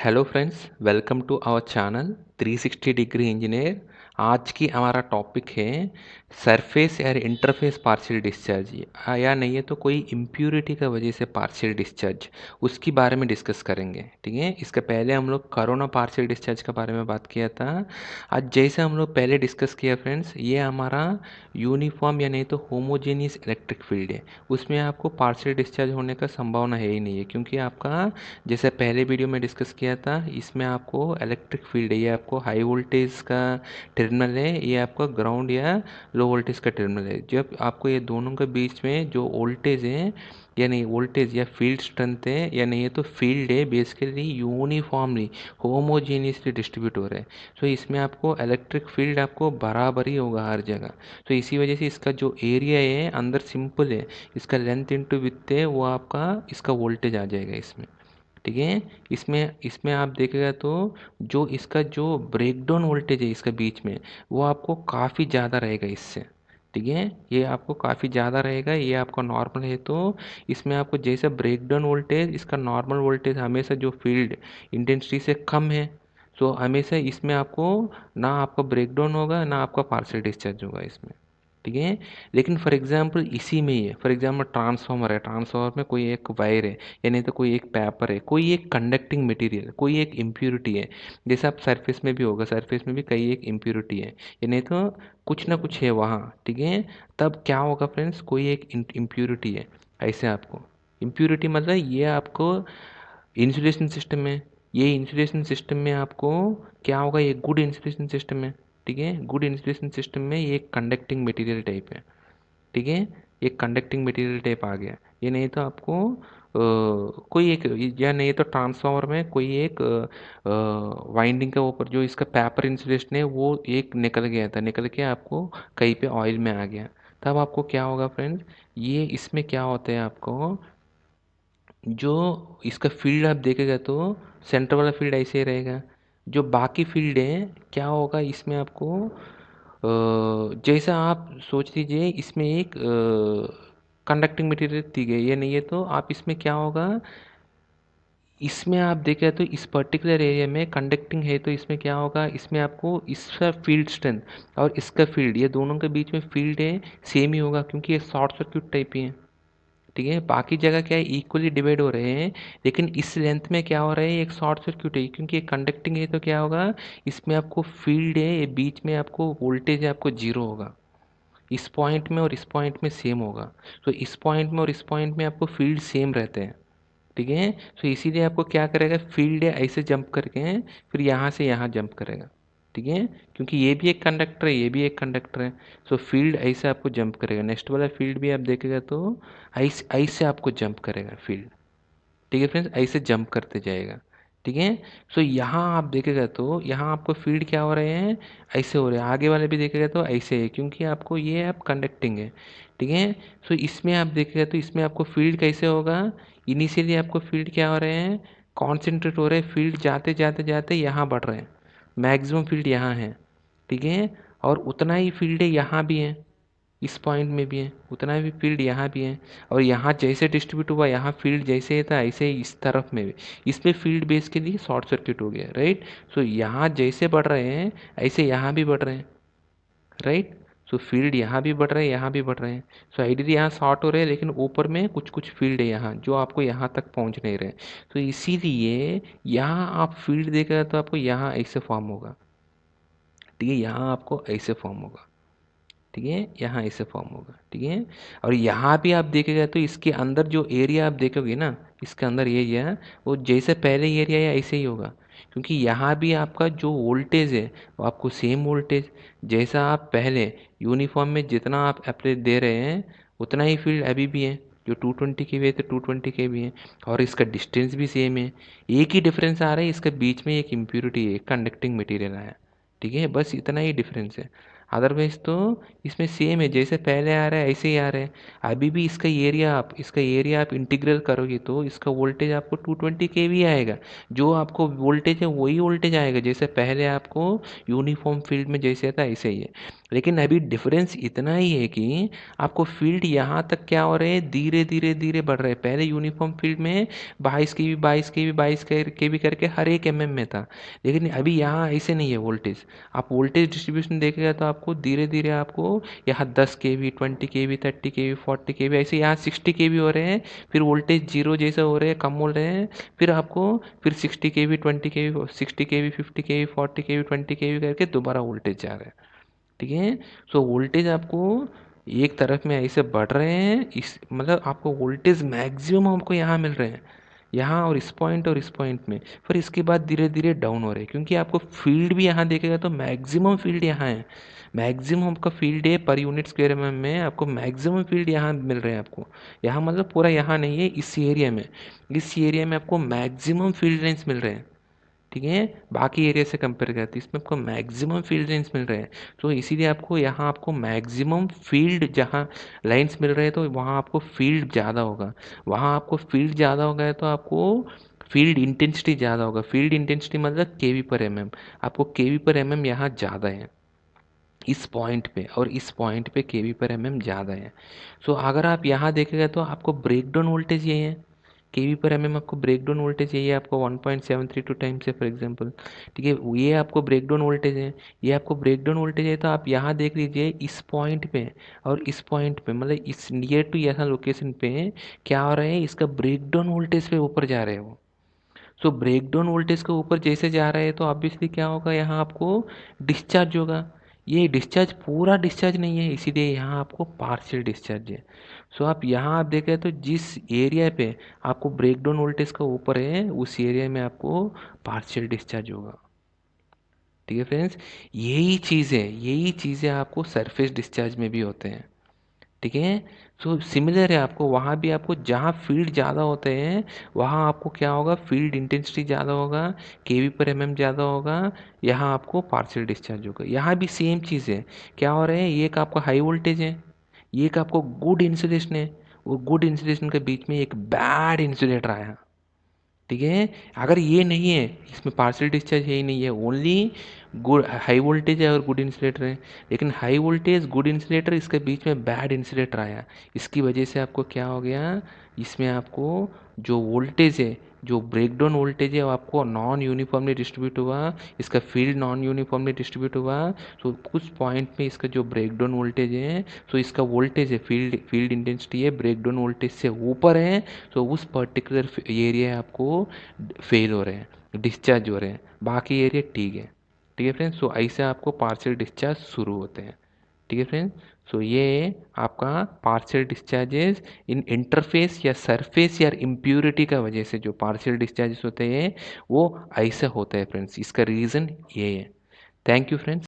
Hello friends, welcome to our channel 360 degree engineer. आज की हमारा टॉपिक है सरफेस या इंटरफेस पार्शियल डिस्चार्ज, या नहीं है तो कोई इम्प्यूरिटी का वजह से पार्शियल डिस्चार्ज, उसकी बारे में डिस्कस करेंगे। ठीक है, इसके पहले हम लोग कोरोना पार्शियल डिस्चार्ज के बारे में बात किया था। आज जैसे हम लोग पहले डिस्कस किया फ्रेंड्स, ये हमारा यूनिफॉर्म या नहीं तो होमोजेनियस इलेक्ट्रिक फील्ड है, उसमें आपको पार्शियल डिस्चार्ज होने का संभावना है ही नहीं है, क्योंकि आपका जैसे पहले वीडियो में डिस्कस किया था, इसमें आपको इलेक्ट्रिक फील्ड है, ये आपको हाई वोल्टेज का टर्मिनल है, ये आपका ग्राउंड या लो वोल्टेज का टर्मिनल है। जब आपको ये दोनों के बीच में जो वोल्टेज है या नहीं वोल्टेज या फील्ड स्ट्रेंथ है या नहीं है तो फील्ड है, बेसिकली यूनिफॉर्मली होमोजेनियसली डिस्ट्रीब्यूट हो रहा है। तो इसमें आपको इलेक्ट्रिक फील्ड आपको बराबर ही होगा हर जगह। तो इसी वजह से इसका जो एरिया है अंदर सिंपल है, इसका लेंथ इंटू विड्थ है, वो आपका इसका वोल्टेज आ जाएगा इसमें। ठीक है, इसमें इसमें आप देखेगा तो जो इसका जो ब्रेकडाउन वोल्टेज है इसका बीच में, वो आपको काफ़ी ज़्यादा रहेगा इससे। ठीक है, ये आपको काफ़ी ज़्यादा रहेगा, ये आपका नॉर्मल है तो इसमें आपको जैसा ब्रेकडाउन वोल्टेज, इसका नॉर्मल वोल्टेज हमेशा जो फील्ड इंटेंसिटी से कम है, तो हमेशा इसमें आपको ना आपका ब्रेकडाउन होगा ना आपका पार्शियल डिस्चार्ज होगा इसमें। ठीक है, लेकिन फॉर एग्जांपल इसी में ही है, फॉर एग्जांपल ट्रांसफार्मर है, ट्रांसफार्मर में कोई एक वायर है या नहीं तो कोई एक पेपर है, कोई एक कंडक्टिंग मटेरियल, कोई एक इम्प्यूरिटी है। जैसे आप सरफेस में भी होगा, सरफेस में भी कई एक इम्प्यूरिटी है या नहीं तो कुछ ना कुछ है वहाँ। ठीक है, तब क्या होगा फ्रेंड्स, कोई एक इम्प्यूरिटी है, ऐसे आपको इम्प्यूरिटी मतलब ये आपको इंसुलेशन सिस्टम है, ये इंसुलेशन सिस्टम में आपको क्या होगा, ये गुड इंसुलेशन सिस्टम है। ठीक है, गुड इंसुलेशन सिस्टम में ये कंडक्टिंग मटेरियल टाइप है। ठीक है, एक कंडक्टिंग मटेरियल टाइप आ गया। ये नहीं तो आपको कोई एक, या नहीं तो ट्रांसफार्मर में कोई एक वाइंडिंग के ऊपर जो इसका पेपर इंसुलेशन है वो एक निकल गया था, निकल के आपको कहीं पे ऑयल में आ गया। तब आपको क्या होगा फ्रेंड्स, ये इसमें क्या होता है आपको, जो इसका फील्ड आप देखेगा तो सेंटर वाला फील्ड ऐसे ही रहेगा। जो बाकी फील्ड है क्या होगा इसमें आपको, जैसा आप सोच लीजिए इसमें एक कंडक्टिंग मटेरियल दी गई है, नहीं है तो आप इसमें क्या होगा, इसमें आप देखें तो इस पर्टिकुलर एरिया में कंडक्टिंग है तो इसमें क्या होगा, इसमें आपको इसका फील्ड स्ट्रेंथ और इसका फील्ड, ये दोनों के बीच में फील्ड है सेम ही होगा, क्योंकि ये शॉर्ट सर्क्यूट टाइप ही है। ठीक है, बाकी जगह क्या है, इक्वली डिवाइड हो रहे हैं, लेकिन इस लेंथ में क्या हो रहा है, एक शॉर्ट सर्क्यूट है, क्योंकि ये कंडक्टिंग है तो क्या होगा, इसमें आपको फील्ड है, ये बीच में आपको वोल्टेज है, आपको जीरो होगा। इस पॉइंट में और इस पॉइंट में सेम होगा। तो इस पॉइंट में और इस पॉइंट में आपको फील्ड सेम रहते हैं। ठीक है, तो इसीलिए आपको क्या करेगा, फील्ड है ऐसे जंप करके फिर यहाँ से यहाँ जंप करेगा। ठीक है, क्योंकि ये भी एक कंडक्टर है, ये भी एक कंडक्टर है, सो फील्ड ऐसे आपको जंप करेगा। नेक्स्ट वाला फील्ड भी आप देखेगा तो ऐसे ऐसे आपको जंप करेगा फील्ड। ठीक है फ्रेंड्स, ऐसे जंप करते जाएगा। ठीक है, सो यहाँ आप देखेगा तो यहाँ आपको फील्ड क्या हो रहे हैं, ऐसे हो रहे हैं, आगे वाले भी देखेगा तो ऐसे है, क्योंकि आपको ये आप कंडक्टिंग है। ठीक है, सो इसमें आप देखेगा तो इसमें आपको फील्ड कैसे होगा, इनिशियली आपको फील्ड क्या हो रहे हैं, कॉन्सेंट्रेट हो रहे हैं, फील्ड जाते जाते जाते यहाँ बढ़ रहे हैं, मैक्सिमम फील्ड यहाँ है। ठीक है, और उतना ही फील्ड है यहाँ भी है, इस पॉइंट में भी है, उतना भी फील्ड यहाँ भी है, और यहाँ जैसे डिस्ट्रीब्यूट हुआ यहाँ फील्ड जैसे ही था ऐसे ही इस तरफ में भी, इसमें फील्ड बेस के लिए शॉर्ट सर्किट हो गया, राइट। सो यहाँ जैसे बढ़ रहे हैं ऐसे यहाँ भी बढ़ रहे हैं, राइट। सो फील्ड यहाँ भी बढ़ रहे हैं, यहाँ भी बढ़ रहे हैं। सो आइडियली यहाँ शॉर्ट हो रहे हैं, लेकिन ऊपर में कुछ कुछ फील्ड है यहाँ जो आपको यहाँ तक पहुँच नहीं रहे। तो इसीलिए यहाँ आप फील्ड देखेगा तो आपको यहाँ ऐसे फॉर्म होगा। ठीक है, यहाँ आपको ऐसे फॉर्म होगा। ठीक है, यहाँ ऐसे फॉर्म होगा। ठीक है, और यहाँ भी आप देखेगा तो इसके अंदर जो एरिया आप देखोगे ना, इसके अंदर एरिया वो जैसे पहले एरिया है ऐसे ही होगा, क्योंकि यहाँ भी आपका जो वोल्टेज है वो आपको सेम वोल्टेज, जैसा आप पहले यूनिफॉर्म में जितना आप अप्लाई दे रहे हैं उतना ही फील्ड अभी भी है, जो 220 के भी है तो 220 के भी है, और इसका डिस्टेंस भी सेम है। एक ही डिफरेंस आ रहा है, इसके बीच में एक इम्प्यूरिटी है, एक कंडक्टिंग मटेरियल आया। ठीक है, बस इतना ही डिफरेंस है। अदरवाइज तो इसमें सेम है, जैसे पहले आ रहा है ऐसे ही आ रहा है। अभी भी इसका एरिया आप इंटीग्रल करोगे तो इसका वोल्टेज आपको 220 kV आएगा। जो आपको वोल्टेज है वही वोल्टेज आएगा, जैसे पहले आपको यूनिफॉर्म फील्ड में जैसे था ऐसे ही है। लेकिन अभी डिफरेंस इतना ही है कि आपको फील्ड यहाँ तक क्या हो रहे हैं, धीरे धीरे धीरे बढ़ रहे हैं। पहले यूनिफॉर्म फील्ड में 22 kV करके हर एक में था, लेकिन अभी यहाँ ऐसे नहीं है वोल्टेज। आप वोल्टेज डिस्ट्रीब्यूशन देखेगा तो आपको धीरे धीरे आपको यहाँ 10 kV, 20 kV, 30 kV, 40 kV, ऐसे यहाँ 60 kV हो रहे हैं। फिर वोल्टेज जीरो जैसे हो रहे हैं, कम हो रहे हैं। फिर आपको फिर 60 kV, 20 kV, 60 kV, 50 kV, 40 kV, 20 kV करके दोबारा वोल्टेज जा रहा है। ठीक है। सो वोल्टेज आपको एक तरफ में ऐसे बढ़ रहे हैं, इस मतलब आपको वोल्टेज मैक्सिमम आपको यहाँ मिल रहे हैं, यहाँ और इस पॉइंट में। फिर इसके बाद धीरे धीरे डाउन हो रहे हैं, क्योंकि आपको फील्ड भी यहाँ देखेगा तो मैक्सिमम फील्ड यहाँ है। मैक्सिमम आपका फील्ड है पर यूनिट स्क्वायर में आपको मैक्सिमम फील्ड यहाँ मिल रहे हैं आपको। यहाँ मतलब पूरा यहाँ नहीं है, इस एरिया में आपको मैक्सिमम फील्ड लाइन्स मिल रहे हैं। ठीक है। बाकी एरिया से कंपेयर करते हैं इसमें आपको मैक्सिमम फील्ड लाइन्स मिल रहे हैं। तो इसीलिए आपको यहाँ आपको मैक्सिमम फील्ड जहाँ लाइन्स मिल रहे हैं तो वहाँ आपको फील्ड ज़्यादा होगा। वहाँ आपको फील्ड ज़्यादा होगा तो आपको फील्ड इंटेंसिटी ज़्यादा होगा। फील्ड इंटेंसिटी मतलब kV/mm। आपको kV/mm यहाँ ज़्यादा है इस पॉइंट पे, और इस पॉइंट पे kV/mm ज़्यादा है। सो अगर आप यहाँ देखेगा तो आपको ब्रेकडाउन वोल्टेज ये है, kV/mm आपको ब्रेकडाउन वोल्टेज यही है, आपको 1.732 टाइम्स है फॉर एग्जांपल। ठीक है, ये आपको ब्रेकडाउन वोल्टेज है, ये आपको ब्रेकडाउन वोल्टेज है। तो आप यहाँ देख लीजिए इस पॉइंट पे और इस पॉइंट पे, मतलब इस नियर टू यहाँ लोकेशन पे क्या हो रहा है, इसका ब्रेकडाउन वोल्टेज पे ऊपर जा रहे हैं वो। सो ब्रेकडाउन वोल्टेज के ऊपर जैसे जा रहे हैं तो ऑब्वियसली क्या होगा, यहाँ आपको डिस्चार्ज होगा। ये डिस्चार्ज पूरा डिस्चार्ज नहीं है, इसीलिए यहाँ आपको पार्शियल डिस्चार्ज है। सो आप यहाँ आप देखें तो जिस एरिया पे आपको ब्रेकडाउन वोल्टेज का ऊपर है उस एरिया में आपको पार्शियल डिस्चार्ज होगा। ठीक है फ्रेंड्स, यही चीज़ें आपको सरफेस डिस्चार्ज में भी होते हैं। ठीक है। सो सिमिलर है, आपको वहाँ भी आपको जहाँ फील्ड ज़्यादा होते हैं वहाँ आपको क्या होगा, फील्ड इंटेंसिटी ज़्यादा होगा, kV/mm ज़्यादा होगा। यहाँ आपको पार्शियल डिस्चार्ज होगा। यहाँ भी सेम चीज़ है, क्या हो रहा है, ये एक आपका हाई वोल्टेज है, ये एक आपको गुड इंसुलेशन है। वो गुड इंसुलेशन के बीच में एक बैड इंसुलेटर आया। ठीक है। अगर ये नहीं है, इसमें पार्शियल डिस्चार्ज है ही नहीं है, ओनली गुड हाई वोल्टेज है और गुड इंसुलेटर है। लेकिन हाई वोल्टेज गुड इंसुलेटर, इसके बीच में बैड इंसुलेटर आया, इसकी वजह से आपको क्या हो गया, इसमें आपको जो वोल्टेज है, जो ब्रेकडाउन वोल्टेज है वो आपको नॉन यूनिफॉर्मली डिस्ट्रीब्यूट हुआ, इसका फील्ड नॉन यूनिफॉर्मली डिस्ट्रीब्यूट हुआ। तो कुछ पॉइंट में इसका जो ब्रेकडाउन वोल्टेज है, तो इसका वोल्टेज है, फील्ड इंटेंसिटी है ब्रेकडाउन वोल्टेज से ऊपर है, तो उस पर्टिकुलर एरिया आपको फेल हो रहे हैं, डिस्चार्ज हो रहे हैं, बाकी एरिया ठीक है। ठीक है फ्रेंड्स, सो ऐसे आपको पार्शियल डिस्चार्ज शुरू होते हैं। ठीक है फ्रेंड्स, सो ये आपका पार्शियल डिस्चार्जेस इन इंटरफेस या सरफेस या इम्प्यूरिटी का वजह से जो पार्शियल डिस्चार्जेस होते हैं वो ऐसे होते हैं फ्रेंड्स, इसका रीज़न ये है। Thank you friends.